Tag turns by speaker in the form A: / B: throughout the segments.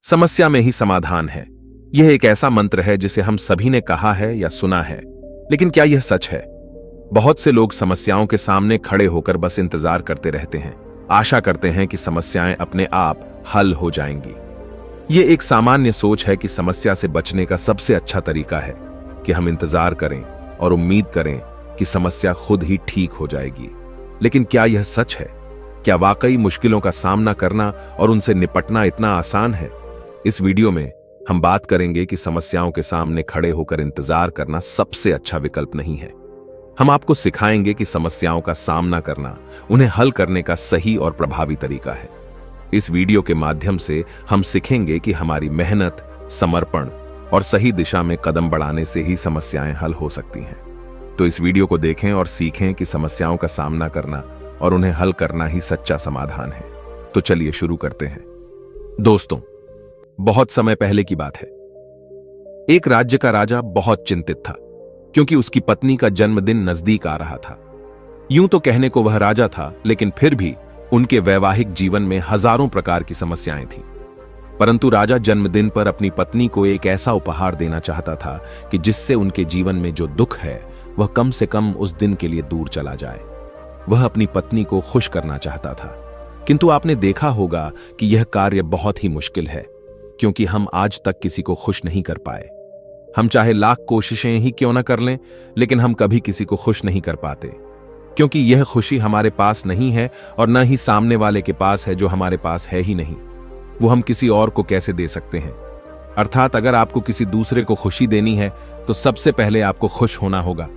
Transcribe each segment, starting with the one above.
A: समस्या में ही समाधान है। यह एक ऐसा मंत्र है जिसे हम सभी ने कहा है या सुना है, लेकिन क्या यह सच है? बहुत से लोग समस्याओं के सामने खड़े होकर बस इंतजार करते रहते हैं, आशा करते हैं कि समस्याएं अपने आप हल हो जाएंगी। यह एक सामान्य सोच है कि समस्या से बचने का सबसे अच्छा तरीका है कि हम इंतजार करें और उम्मीद करें कि समस्या खुद ही ठीक हो जाएगी। लेकिन क्या यह सच है? क्या वाकई मुश्किलों का सामना करना और उनसे निपटना इतना आसान है? इस वीडियो में हम बात करेंगे कि समस्याओं के सामने खड़े होकर इंतजार करना सबसे अच्छा विकल्प नहीं है। हम आपको सिखाएंगे कि समस्याओं का सामना करना, उन्हें हल करने का सही और प्रभावी तरीका है। इस वीडियो के माध्यम से हम सीखेंगे कि हमारी मेहनत, समर्पण और सही दिशा में कदम बढ़ाने से ही समस्याएं हल हो सकती हैं। तो इस वीडियो को देखें और सीखें कि समस्याओं का सामना करना और उन्हें हल करना ही सच्चा समाधान है। तो चलिए शुरू करते हैं। दोस्तों, बहुत समय पहले की बात है। एक राज्य का राजा बहुत चिंतित था क्योंकि उसकी पत्नी का जन्मदिन नजदीक आ रहा था। यूं तो कहने को वह राजा था, लेकिन फिर भी उनके वैवाहिक जीवन में हजारों प्रकार की समस्याएं थीं। परंतु राजा जन्मदिन पर अपनी पत्नी को एक ऐसा उपहार देना चाहता था कि जिससे उनके जीवन में जो दुख है वह कम से कम उस दिन के लिए दूर चला जाए। वह अपनी पत्नी को खुश करना चाहता था, किंतु आपने देखा होगा कि यह कार्य बहुत ही मुश्किल है, क्योंकि हम आज तक किसी को खुश नहीं कर पाए। हम चाहे लाख कोशिशें ही क्यों न कर लें, लेकिन हम कभी किसी को खुश नहीं कर पाते, क्योंकि यह खुशी हमारे पास नहीं है और न ही सामने वाले के पास है, जो हमारे पास है ही नहीं। वो हम किसी और को कैसे दे सकते हैं? अर्थात अगर आपको किसी दूसरे को खुशी देनी है तो सबसे पहले आपको खुश होना होगा,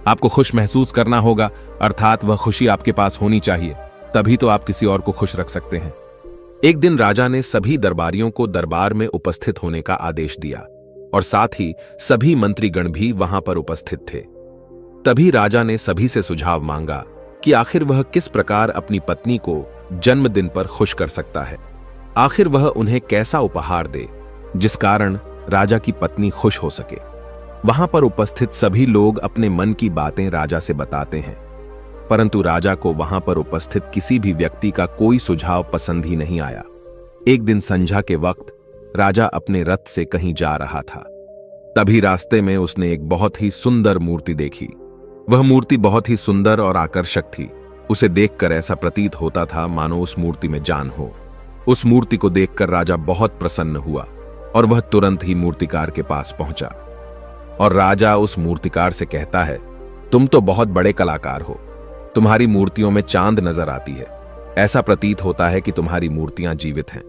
A: आपको खुश महसूस करना होगा, अर्थात वह खुशी आपके पास होनी चाहिए, तभी तो आप किसी और को खुश रख सकते हैं। एक दिन राजा ने सभी दरबारियों को दरबार में उपस्थित होने का आदेश दिया और साथ ही सभी मंत्रीगण भी वहां पर उपस्थित थे। तभी राजा ने सभी से सुझाव मांगा कि आखिर वह किस प्रकार अपनी पत्नी को जन्मदिन पर खुश कर सकता है। आखिर वह उन्हें कैसा उपहार दे जिस कारण राजा की पत्नी खुश हो सके। वहां पर उपस्थित सभी लोग अपने मन की बातें राजा से बताते हैं, परंतु राजा को वहां पर उपस्थित किसी भी व्यक्ति का कोई सुझाव पसंद ही नहीं आया। एक दिन संध्या के वक्त राजा अपने रथ से कहीं जा रहा था। तभी रास्ते में उसने एक बहुत ही सुंदर मूर्ति देखी। वह मूर्ति बहुत ही सुंदर और आकर्षक थी। उसे देखकर ऐसा प्रतीत होता था मानो उस मूर्ति में जान हो। उस मूर्ति को देखकर राजा बहुत प्रसन्न हुआ और वह तुरंत ही मूर्तिकार के पास पहुंचा। और राजा उस मूर्तिकार से कहता है, तुम तो बहुत बड़े कलाकार हो, तुम्हारी मूर्तियों में चांद नजर आती है। ऐसा प्रतीत होता है कि तुम्हारी मूर्तियां जीवित हैं।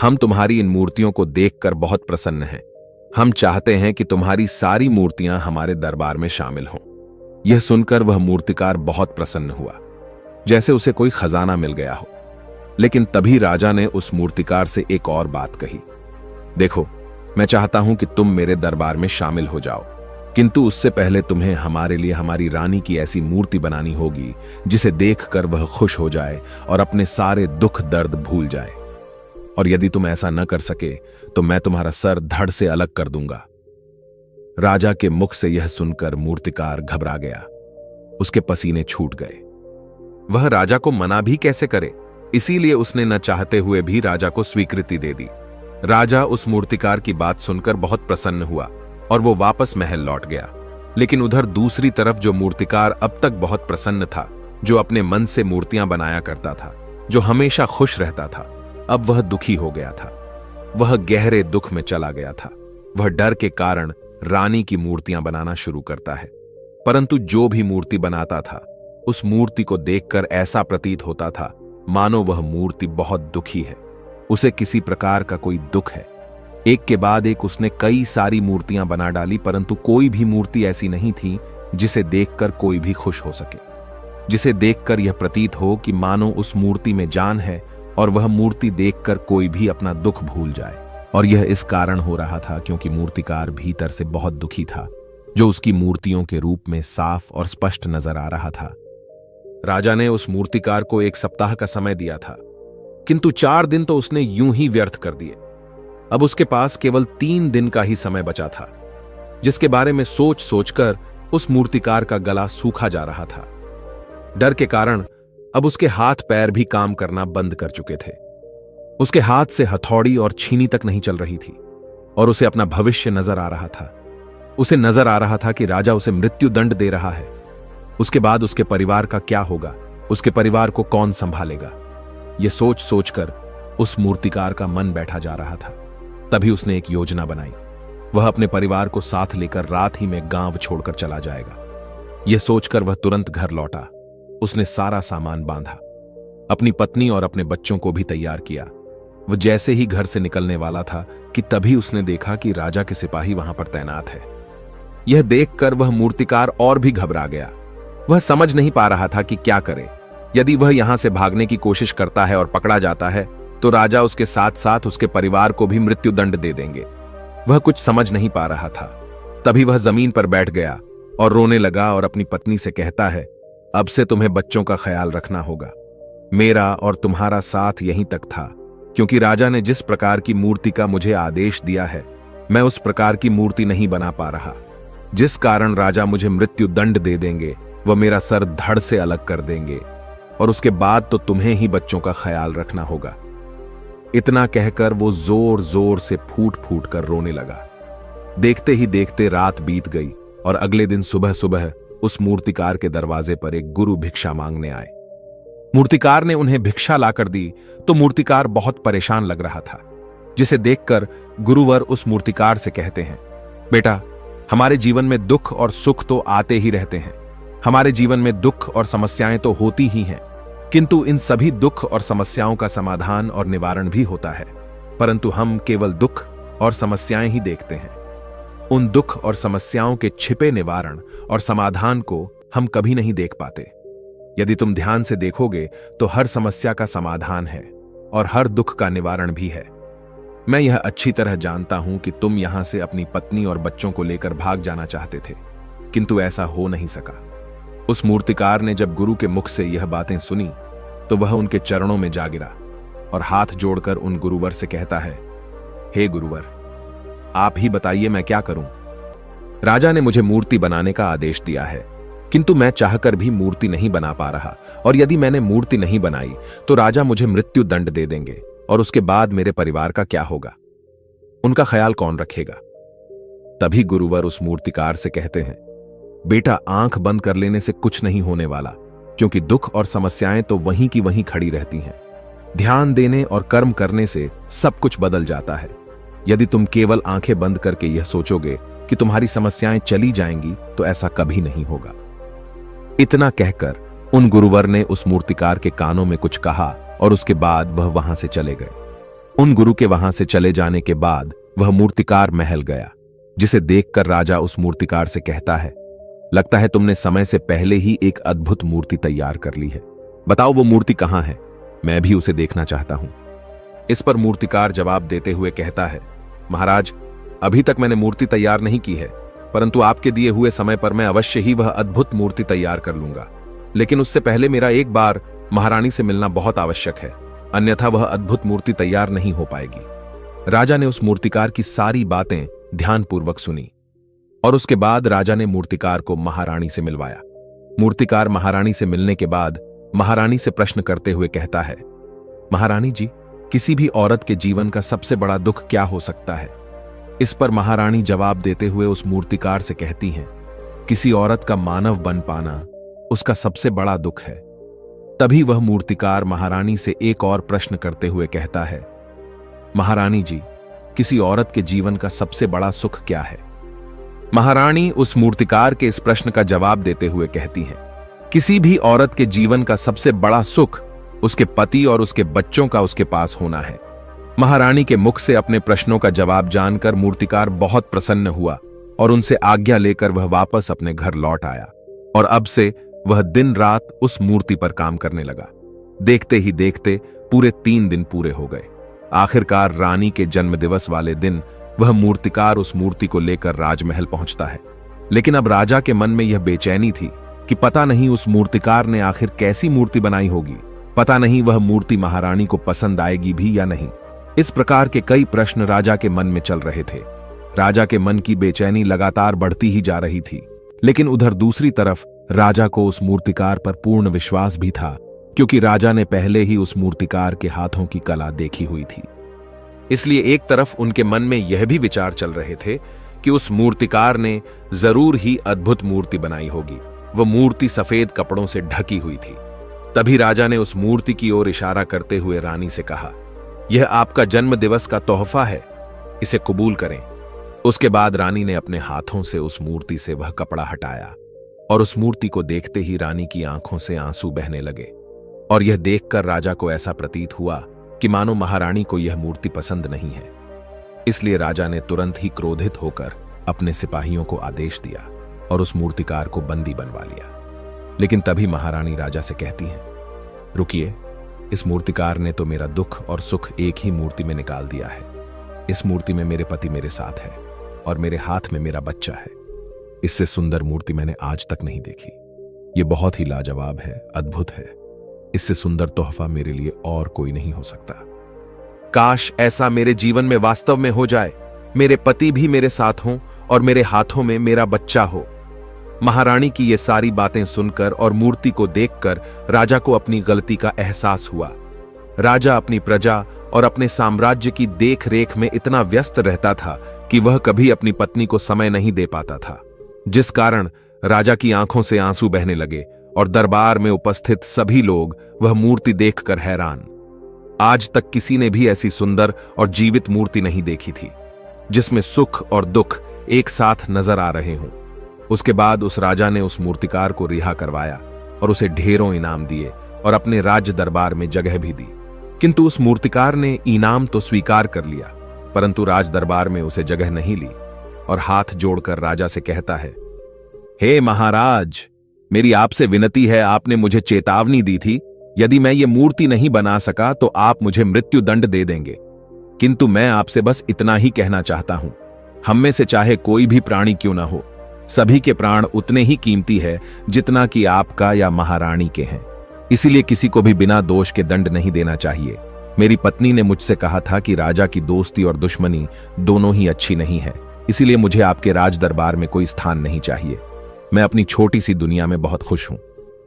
A: हम तुम्हारी इन मूर्तियों को देखकर बहुत प्रसन्न हैं। हम चाहते हैं कि तुम्हारी सारी मूर्तियां हमारे दरबार में शामिल हों। यह सुनकर वह मूर्तिकार बहुत प्रसन्न हुआ, जैसे उसे कोई खजाना मिल गया हो। लेकिन तभी राजा ने उस मूर्तिकार से एक और बात कही, देखो, मैं चाहता हूं कि तुम मेरे दरबार में शामिल हो जाओ, किंतु उससे पहले तुम्हें हमारे लिए हमारी रानी की ऐसी मूर्ति बनानी होगी जिसे देखकर वह खुश हो जाए और अपने सारे दुख दर्द भूल जाए। और यदि तुम ऐसा न कर सके तो मैं तुम्हारा सर धड़ से अलग कर दूंगा। राजा के मुख से यह सुनकर मूर्तिकार घबरा गया। उसके पसीने छूट गए। वह राजा को मना भी कैसे करे, इसीलिए उसने न चाहते हुए भी राजा को स्वीकृति दे दी। राजा उस मूर्तिकार की बात सुनकर बहुत प्रसन्न हुआ और वो वापस महल लौट गया। लेकिन उधर दूसरी तरफ जो मूर्तिकार अब तक बहुत प्रसन्न था, जो अपने मन से मूर्तियां बनाया करता था, जो हमेशा खुश रहता था, अब वह दुखी हो गया था। वह गहरे दुख में चला गया था। वह डर के कारण रानी की मूर्तियां बनाना शुरू करता है, परंतु जो भी मूर्ति बनाता था उस मूर्ति को देखकर ऐसा प्रतीत होता था मानो वह मूर्ति बहुत दुखी है, उसे किसी प्रकार का कोई दुख है। एक के बाद एक उसने कई सारी मूर्तियां बना डाली, परंतु कोई भी मूर्ति ऐसी नहीं थी जिसे देखकर कोई भी खुश हो सके, जिसे देखकर यह प्रतीत हो कि मानो उस मूर्ति में जान है और वह मूर्ति देखकर कोई भी अपना दुख भूल जाए। और यह इस कारण हो रहा था क्योंकि मूर्तिकार भीतर से बहुत दुखी था, जो उसकी मूर्तियों के रूप में साफ और स्पष्ट नजर आ रहा था। राजा ने उस मूर्तिकार को 1 सप्ताह का समय दिया था, किंतु 4 दिन तो उसने यूं ही व्यर्थ कर दिए। अब उसके पास केवल 3 दिन का ही समय बचा था, जिसके बारे में सोच सोचकर उस मूर्तिकार का गला सूखा जा रहा था। डर के कारण अब उसके हाथ पैर भी काम करना बंद कर चुके थे। उसके हाथ से हथौड़ी और छीनी तक नहीं चल रही थी और उसे अपना भविष्य नजर आ रहा था। उसे नजर आ रहा था कि राजा उसे मृत्यु दंड दे रहा है। उसके बाद उसके परिवार का क्या होगा, उसके परिवार को कौन संभालेगा। यह सोच सोचकर उस मूर्तिकार का मन बैठा जा रहा था। तभी उसने एक योजना बनाई। वह अपने परिवार को साथ लेकर रात ही में गांव छोड़कर चला जाएगा। यह सोचकर वह तुरंत घर लौटा। उसने सारा सामान बांधा, अपनी पत्नी और अपने बच्चों को भी तैयार किया। वह जैसे ही घर से निकलने वाला था कि तभी उसने देखा कि राजा के सिपाही वहां पर तैनात है। यह देखकर वह मूर्तिकार और भी घबरा गया। वह समझ नहीं पा रहा था कि क्या करे। यदि वह यहां से भागने की कोशिश करता है और पकड़ा जाता है तो राजा उसके साथ साथ उसके परिवार को भी मृत्यु दंड दे देंगे। वह कुछ समझ नहीं पा रहा था। तभी वह जमीन पर बैठ गया और रोने लगा और अपनी पत्नी से कहता है, अब से तुम्हें बच्चों का ख्याल रखना होगा। मेरा और तुम्हारा साथ यहीं तक था, क्योंकि राजा ने जिस प्रकार की मूर्ति का मुझे आदेश दिया है मैं उस प्रकार की मूर्ति नहीं बना पा रहा। जिस कारण राजा मुझे मृत्यु दंड दे देंगे वह मेरा सर धड़ से अलग कर देंगे और उसके बाद तो तुम्हें ही बच्चों का ख्याल रखना होगा। इतना कहकर वो जोर जोर से फूट फूट कर रोने लगा। देखते ही देखते रात बीत गई और अगले दिन सुबह सुबह उस मूर्तिकार के दरवाजे पर एक गुरु भिक्षा मांगने आए। मूर्तिकार ने उन्हें भिक्षा लाकर दी तो मूर्तिकार बहुत परेशान लग रहा था, जिसे देखकर गुरुवर उस मूर्तिकार से कहते हैं, बेटा, हमारे जीवन में दुख और सुख तो आते ही रहते हैं। हमारे जीवन में दुख और समस्याएं तो होती ही हैं, किंतु इन सभी दुख और समस्याओं का समाधान और निवारण भी होता है, परंतु हम केवल दुख और समस्याएं ही देखते हैं। उन दुख और समस्याओं के छिपे निवारण और समाधान को हम कभी नहीं देख पाते। यदि तुम ध्यान से देखोगे तो हर समस्या का समाधान है और हर दुख का निवारण भी है। मैं यह अच्छी तरह जानता हूं कि तुम यहां से अपनी पत्नी और बच्चों को लेकर भाग जाना चाहते थे, किंतु ऐसा हो नहीं सका। उस मूर्तिकार ने जब गुरु के मुख से यह बातें सुनी तो वह उनके चरणों में जा गिरा और हाथ जोड़कर उन गुरुवर से कहता है, हे गुरुवर, आप ही बताइए मैं क्या करूं। राजा ने मुझे मूर्ति बनाने का आदेश दिया है, किंतु मैं चाहकर भी मूर्ति नहीं बना पा रहा, और यदि मैंने मूर्ति नहीं बनाई तो राजा मुझे मृत्यु दंड दे देंगे और उसके बाद मेरे परिवार का क्या होगा, उनका ख्याल कौन रखेगा। तभी गुरुवर उस मूर्तिकार से कहते हैं, बेटा, आंख बंद कर लेने से कुछ नहीं होने वाला, क्योंकि दुख और समस्याएं तो वहीं की वहीं खड़ी रहती हैं। ध्यान देने और कर्म करने से सब कुछ बदल जाता है। यदि तुम केवल आंखें बंद करके यह सोचोगे कि तुम्हारी समस्याएं चली जाएंगी तो ऐसा कभी नहीं होगा। इतना कहकर उन गुरुवर ने उस मूर्तिकार के कानों में कुछ कहा और उसके बाद वह वहां से चले गए। उन गुरु के वहां से चले जाने के बाद वह मूर्तिकार महल गया, जिसे देखकर राजा उस मूर्तिकार से कहता है, लगता है तुमने समय से पहले ही एक अद्भुत मूर्ति तैयार कर ली है। बताओ वो मूर्ति कहां है, मैं भी उसे देखना चाहता हूं। इस पर मूर्तिकार जवाब देते हुए कहता है, महाराज, अभी तक मैंने मूर्ति तैयार नहीं की है, परंतु आपके दिए हुए समय पर मैं अवश्य ही वह अद्भुत मूर्ति तैयार कर लूंगा। लेकिन उससे पहले मेरा एक बार महारानी से मिलना बहुत आवश्यक है, अन्यथा वह अद्भुत मूर्ति तैयार नहीं हो पाएगी। राजा ने उस मूर्तिकार की सारी बातें ध्यानपूर्वक सुनी और उसके बाद राजा ने मूर्तिकार को महारानी से मिलवाया। मूर्तिकार महारानी से मिलने के बाद महारानी से प्रश्न करते हुए कहता है, महारानी जी, किसी भी औरत के जीवन का सबसे बड़ा दुख क्या हो सकता है। इस पर महारानी जवाब देते हुए उस मूर्तिकार से कहती हैं, किसी औरत का मानव बन पाना उसका सबसे बड़ा दुख है। तभी वह मूर्तिकार महारानी से एक और प्रश्न करते हुए कहता है, महारानी जी, किसी औरत के जीवन का सबसे बड़ा सुख क्या है। महारानी उस मूर्तिकार के इस प्रश्न का जवाब देते हुए कहती हैं, किसी भी औरत के जीवन का सबसे बड़ा सुख उसके पति और उसके बच्चों का उसके पास होना है। महारानी के मुख से अपने प्रश्नों का जवाब जानकर मूर्तिकार बहुत प्रसन्न हुआ और उनसे आज्ञा लेकर वह वापस अपने घर लौट आया और अब से वह दिन रात उस मूर्ति पर काम करने लगा। देखते ही देखते पूरे 3 दिन पूरे हो गए। आखिरकार रानी के जन्मदिवस वाले दिन वह मूर्तिकार उस मूर्ति को लेकर राजमहल पहुंचता है। लेकिन अब राजा के मन में यह बेचैनी थी कि पता नहीं उस मूर्तिकार ने आखिर कैसी मूर्ति बनाई होगी, पता नहीं वह मूर्ति महारानी को पसंद आएगी भी या नहीं। इस प्रकार के कई प्रश्न राजा के मन में चल रहे थे। राजा के मन की बेचैनी लगातार बढ़ती ही जा रही थी, लेकिन उधर दूसरी तरफ राजा को उस मूर्तिकार पर पूर्ण विश्वास भी था क्योंकि राजा ने पहले ही उस मूर्तिकार के हाथों की कला देखी हुई थी। इसलिए एक तरफ उनके मन में यह भी विचार चल रहे थे कि उस मूर्तिकार ने जरूर ही अद्भुत मूर्ति बनाई होगी। वह मूर्ति सफेद कपड़ों से ढकी हुई थी। तभी राजा ने उस मूर्ति की ओर इशारा करते हुए रानी से कहा, यह आपका जन्म दिवस का तोहफा है, इसे कबूल करें। उसके बाद रानी ने अपने हाथों से उस मूर्ति से वह कपड़ा हटाया और उस मूर्ति को देखते ही रानी की आंखों से आंसू बहने लगे। और यह देखकर राजा को ऐसा प्रतीत हुआ कि मानो महारानी को यह मूर्ति पसंद नहीं है। इसलिए राजा ने तुरंत ही क्रोधित होकर अपने सिपाहियों को आदेश दिया और उस मूर्तिकार को बंदी बनवा लिया। लेकिन तभी महारानी राजा से कहती हैं, रुकिए, इस मूर्तिकार ने तो मेरा दुख और सुख एक ही मूर्ति में निकाल दिया है। इस मूर्ति में मेरे पति मेरे साथ है और मेरे हाथ में मेरा बच्चा है। इससे सुंदर मूर्ति मैंने आज तक नहीं देखी। ये बहुत ही लाजवाब है, अद्भुत है। इससे सुंदर तोहफा मेरे लिए और कोई नहीं हो सकता। काश ऐसा मेरे जीवन में वास्तव में हो जाए, मेरे पति भी मेरे साथ हों और मेरे हाथों में मेरा बच्चा हो। महारानी की ये सारी बातें सुनकर और मूर्ति को देखकर राजा को अपनी गलती का एहसास हुआ। राजा अपनी प्रजा और अपने साम्राज्य की देख रेख में इतना व्यस्त रहता था कि वह कभी अपनी पत्नी को समय नहीं दे पाता था, जिस कारण राजा की आंखों से आंसू बहने लगे और दरबार में उपस्थित सभी लोग वह मूर्ति देखकर हैरान। आज तक किसी ने भी ऐसी सुंदर और जीवित मूर्ति नहीं देखी थी, जिसमें सुख और दुख एक साथ नजर आ रहे हों। उसके बाद उस राजा ने उस मूर्तिकार को रिहा करवाया और उसे ढेरों इनाम दिए और अपने राज्य दरबार में जगह भी दी। किंतु उस मूर्तिकार ने इनाम तो स्वीकार कर लिया, परंतु राज दरबार में उसे जगह नहीं ली और हाथ जोड़कर राजा से कहता है, हे महाराज, मेरी आपसे विनती है, आपने मुझे चेतावनी दी थी, यदि मैं ये मूर्ति नहीं बना सका तो आप मुझे मृत्यु दंड दे देंगे। किंतु मैं आपसे बस इतना ही कहना चाहता हूं, हम में से चाहे कोई भी प्राणी क्यों ना हो, सभी के प्राण उतने ही कीमती है जितना कि आपका या महारानी के हैं। इसीलिए किसी को भी बिना दोष के दंड नहीं देना चाहिए। मेरी पत्नी ने मुझसे कहा था कि राजा की दोस्ती और दुश्मनी दोनों ही अच्छी नहीं है, इसीलिए मुझे आपके राज दरबार में कोई स्थान नहीं चाहिए। मैं अपनी छोटी सी दुनिया में बहुत खुश हूं।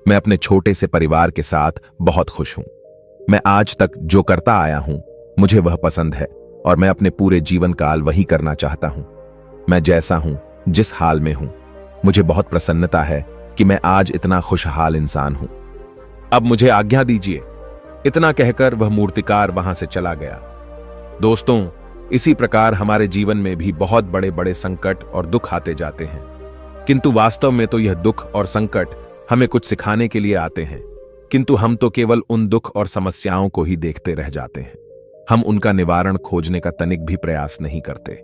A: मैं अपने छोटे से परिवार के साथ बहुत खुश हूं। मैं आज तक जो करता आया हूं मुझे वह पसंद है और मैं अपने पूरे जीवन काल वही करना चाहता हूं। मैं जैसा हूं, जिस हाल में हूं, मुझे बहुत प्रसन्नता है कि मैं आज इतना खुशहाल इंसान हूं। अब मुझे आज्ञा दीजिए। इतना कहकर वह मूर्तिकार वहां से चला गया। दोस्तों, इसी प्रकार हमारे जीवन में भी बहुत बड़े बड़े संकट और दुख आते जाते हैं, किंतु वास्तव में तो यह दुख और संकट हमें कुछ सिखाने के लिए आते हैं, किंतु हम तो केवल उन दुख और समस्याओं को ही देखते रह जाते हैं। हम उनका निवारण खोजने का तनिक भी प्रयास नहीं करते,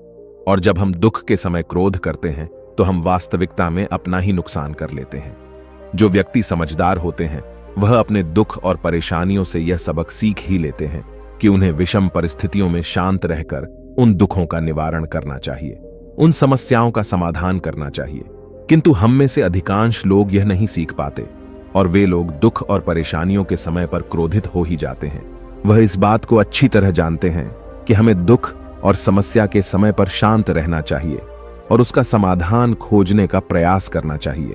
A: और जब हम दुख के समय क्रोध करते हैं तो हम वास्तविकता में अपना ही नुकसान कर लेते हैं। जो व्यक्ति समझदार होते हैं वह अपने दुख और परेशानियों से यह सबक सीख ही लेते हैं कि उन्हें विषम परिस्थितियों में शांत रहकर उन दुखों का निवारण करना चाहिए, उन समस्याओं का समाधान करना चाहिए। किंतु हम में से अधिकांश लोग यह नहीं सीख पाते और वे लोग दुख और परेशानियों के समय पर क्रोधित हो ही जाते हैं। वह इस बात को अच्छी तरह जानते हैं कि हमें दुख और समस्या के समय पर शांत रहना चाहिए और उसका समाधान खोजने का प्रयास करना चाहिए,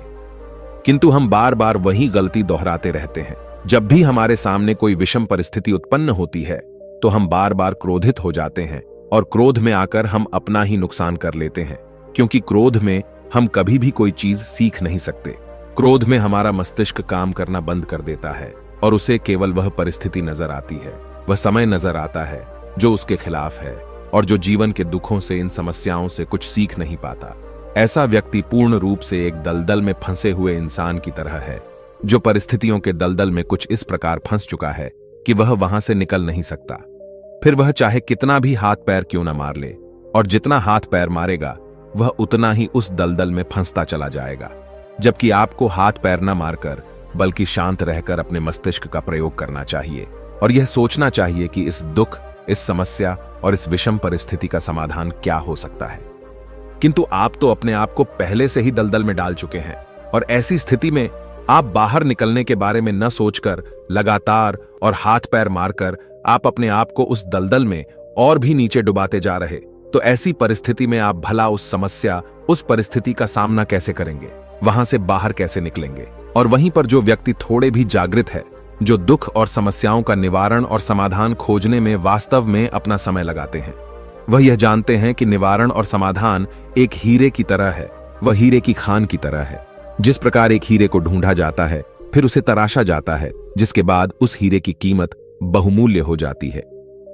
A: किंतु हम बार बार वही गलती दोहराते रहते हैं। जब भी हमारे सामने कोई विषम परिस्थिति उत्पन्न होती है तो हम बार बार क्रोधित हो जाते हैं और क्रोध में आकर हम अपना ही नुकसान कर लेते हैं, क्योंकि क्रोध में हम कभी भी कोई चीज सीख नहीं सकते। क्रोध में हमारा मस्तिष्क काम करना बंद कर देता है और उसे केवल वह परिस्थिति नजर आती है, वह समय नजर आता है जो उसके खिलाफ है और जो जीवन के दुखों से, इन समस्याओं से कुछ सीख नहीं पाता। ऐसा व्यक्ति पूर्ण रूप से एक दलदल में फंसे हुए इंसान की तरह है, जो परिस्थितियों के दलदल में कुछ इस प्रकार फंस चुका है कि वह वहां से निकल नहीं सकता। फिर वह चाहे कितना भी हाथ पैर क्यों न मार ले, और जितना हाथ पैर मारेगा वह उतना ही उस दलदल में फंसता चला जाएगा। जबकि आपको हाथ पैर न मारकर बल्कि शांत रहकर अपने मस्तिष्क का प्रयोग करना चाहिए और यह सोचना चाहिए कि इस दुख, इस समस्या और इस विषम परिस्थिति का समाधान क्या हो सकता है। किंतु आप तो अपने आप को पहले से ही दलदल में डाल चुके हैं और ऐसी स्थिति में आप बाहर निकलने के बारे में न सोचकर लगातार और हाथ पैर मारकर आप अपने आप को उस दलदल में और भी नीचे डुबाते जा रहे। तो ऐसी परिस्थिति में आप भला उस समस्या, उस परिस्थिति का सामना कैसे करेंगे, वहां से बाहर कैसे निकलेंगे? और वहीं पर जो व्यक्ति थोड़े भी जागृत है जो दुख और समस्याओं का निवारण और समाधान खोजने में वास्तव में अपना समय लगाते हैं। वह यह जानते हैं कि निवारण और समाधान एक हीरे की तरह है, वह हीरे की खान की तरह है। जिस प्रकार एक हीरे को ढूंढा जाता है, फिर उसे तराशा जाता है, जिसके बाद उस हीरे की कीमत बहुमूल्य हो जाती है,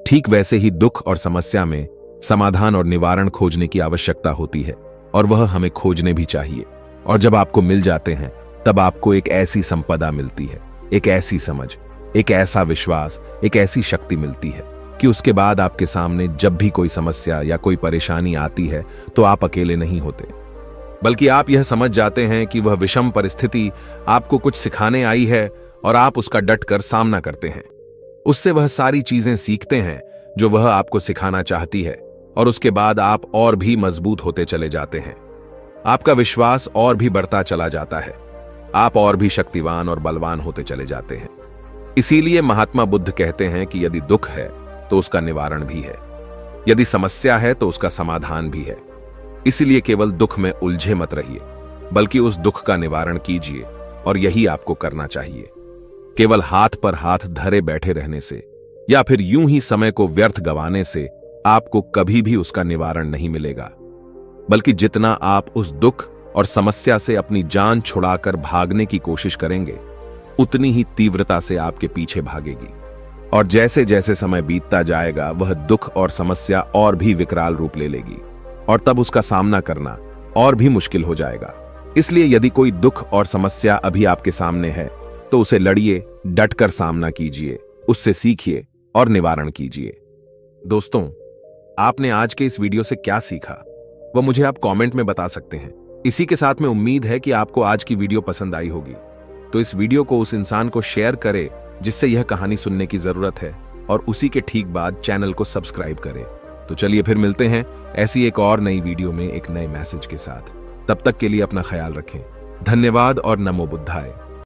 A: ठीक वैसे ही दुख और समस्या में समाधान और निवारण खोजने की आवश्यकता होती है, और वह हमें खोजने भी चाहिए। और जब आपको मिल जाते हैं, तब आपको एक ऐसी संपदा मिलती है, एक ऐसी समझ, एक ऐसा विश्वास, एक ऐसी शक्ति मिलती है कि उसके बाद आपके सामने जब भी कोई समस्या या कोई परेशानी आती है तो आप अकेले नहीं होते, बल्कि आप यह समझ जाते हैं कि वह विषम परिस्थिति आपको कुछ सिखाने आई है और आप उसका डटकर सामना करते हैं। उससे वह सारी चीजें सीखते हैं जो वह आपको सिखाना चाहती है, और उसके बाद आप और भी मजबूत होते चले जाते हैं। आपका विश्वास और भी बढ़ता चला जाता है, आप और भी शक्तिवान और बलवान होते चले जाते हैं। इसीलिए महात्मा बुद्ध कहते हैं कि यदि दुख है तो उसका निवारण भी है, यदि समस्या है तो उसका समाधान भी है। इसीलिए केवल दुख में उलझे मत रहिए, बल्कि उस दुख का निवारण कीजिए, और यही आपको करना चाहिए। केवल हाथ पर हाथ धरे बैठे रहने से या फिर यूं ही समय को व्यर्थ गंवाने से आपको कभी भी उसका निवारण नहीं मिलेगा, बल्कि जितना आप उस दुख और समस्या से अपनी जान छुड़ाकर भागने की कोशिश करेंगे, उतनी ही तीव्रता से आपके पीछे भागेगी। और जैसे जैसे समय बीतता जाएगा, वह दुख और समस्या और भी विकराल रूप ले लेगी, और तब उसका सामना करना और भी मुश्किल हो जाएगा। इसलिए यदि कोई दुख और समस्या अभी आपके सामने है, तो उसे लड़िए, डटकर सामना कीजिए, उससे सीखिए और निवारण कीजिए। दोस्तों, आपने आज के इस वीडियो से क्या सीखा, वह मुझे आप कमेंट में बता सकते हैं। इसी के साथ में उम्मीद है कि आपको आज की वीडियो पसंद आई होगी, तो इस वीडियो को उस इंसान को शेयर करें जिससे यह कहानी सुनने की जरूरत है, और उसी के ठीक बाद चैनल को सब्सक्राइब करें। तो चलिए फिर मिलते हैं ऐसी एक और नई वीडियो में एक नए मैसेज के साथ। तब तक के लिए अपना ख्याल रखें। धन्यवाद और नमो बुद्धाय।